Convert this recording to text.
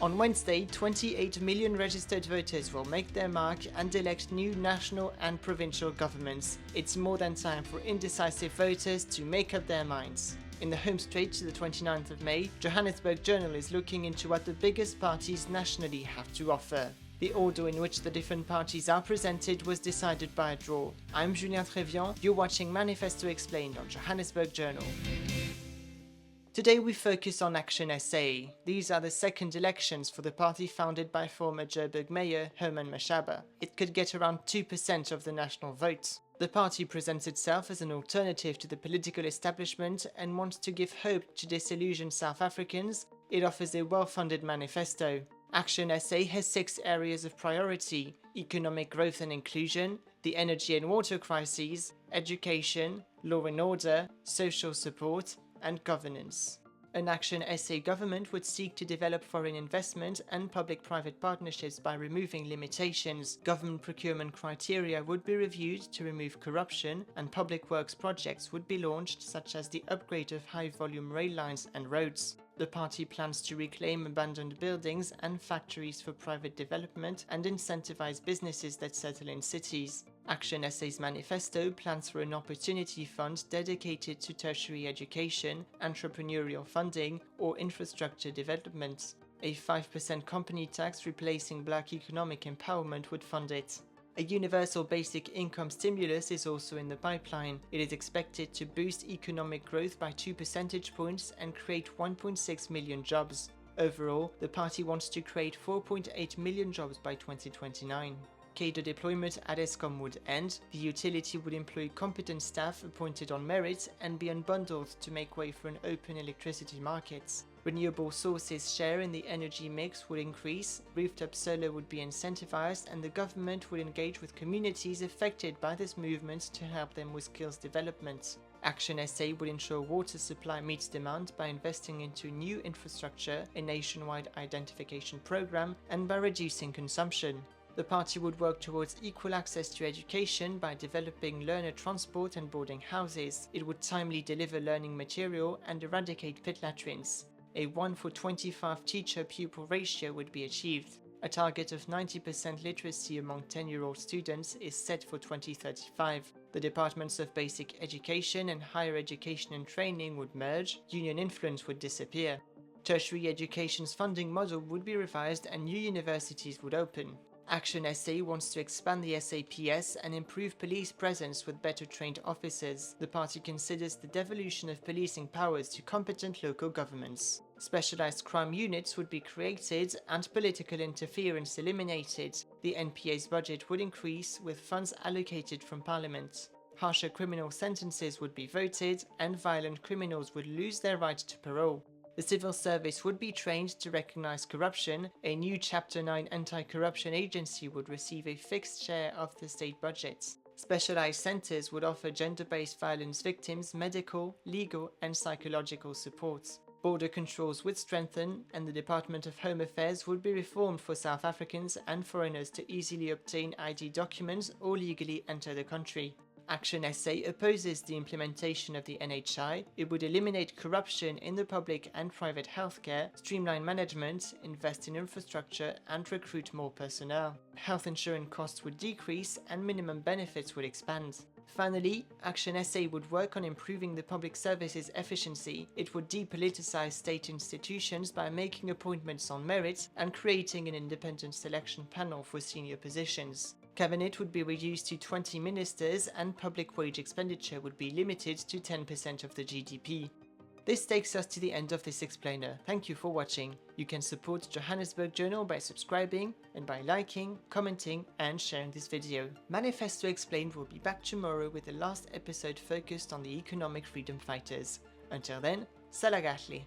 On Wednesday, 28 million registered voters will make their mark and elect new national and provincial governments. It's more than time for indecisive voters to make up their minds. In the home straight to the 29th of May, Johannesburg Journal is looking into what the biggest parties nationally have to offer. The order in which the different parties are presented was decided by a draw. I'm Julien Trévian, you're watching Manifesto Explained on Johannesburg Journal. Today we focus on ActionSA. These are the second elections for the party founded by former Joburg Mayor Herman Mashaba. It could get around 2% of the national vote. The party presents itself as an alternative to the political establishment and wants to give hope to disillusioned South Africans. It offers a well-funded manifesto. ActionSA has 6 areas of priority: economic growth and inclusion, the energy and water crises, education, law and order, social support, and governance. An ActionSA government would seek to develop foreign investment and public-private partnerships by removing limitations. Government procurement criteria would be reviewed to remove corruption, and public works projects would be launched, such as the upgrade of high-volume rail lines and roads. The party plans to reclaim abandoned buildings and factories for private development and incentivize businesses that settle in cities. ActionSA's manifesto plans for an opportunity fund dedicated to tertiary education, entrepreneurial funding, or infrastructure development. A 5% company tax replacing black economic empowerment would fund it. A universal basic income stimulus is also in the pipeline. It is expected to boost economic growth by 2 percentage points and create 1.6 million jobs. Overall, the party wants to create 4.8 million jobs by 2029. Cadre deployment at Eskom would end. The utility would employ competent staff appointed on merit and be unbundled to make way for an open electricity market. Renewable sources share in the energy mix would increase, rooftop solar would be incentivized, and the government would engage with communities affected by this movement to help them with skills development. ActionSA would ensure water supply meets demand by investing into new infrastructure, a nationwide identification program, and by reducing consumption. The party would work towards equal access to education by developing learner transport and boarding houses. It would timely deliver learning material and eradicate pit latrines. A 1:25 teacher-pupil ratio would be achieved. A target of 90% literacy among 10-year-old students is set for 2035. The departments of basic education and higher education and training would merge. Union influence would disappear. Tertiary education's funding model would be revised and new universities would open. ActionSA wants to expand the SAPS and improve police presence with better trained officers. The party considers the devolution of policing powers to competent local governments. Specialized crime units would be created and political interference eliminated. The NPA's budget would increase with funds allocated from Parliament. Harsher criminal sentences would be voted and violent criminals would lose their right to parole. The civil service would be trained to recognize corruption. A new Chapter 9 anti-corruption agency would receive a fixed share of the state budget. Specialized centers would offer gender-based violence victims medical, legal, and psychological support. Border controls would strengthen, and the Department of Home Affairs would be reformed for South Africans and foreigners to easily obtain ID documents or legally enter the country. ActionSA opposes the implementation of the NHI. It would eliminate corruption in the public and private healthcare, streamline management, invest in infrastructure, and recruit more personnel. Health insurance costs would decrease and minimum benefits would expand. Finally, ActionSA would work on improving the public services efficiency. It would depoliticize state institutions by making appointments on merit and creating an independent selection panel for senior positions. Cabinet would be reduced to 20 ministers and public wage expenditure would be limited to 10% of the GDP. This takes us to the end of this explainer. Thank you for watching. You can support Johannesburg Journal by subscribing and by liking, commenting and sharing this video. Manifesto Explained will be back tomorrow with the last episode focused on the economic freedom fighters. Until then, Salagatli.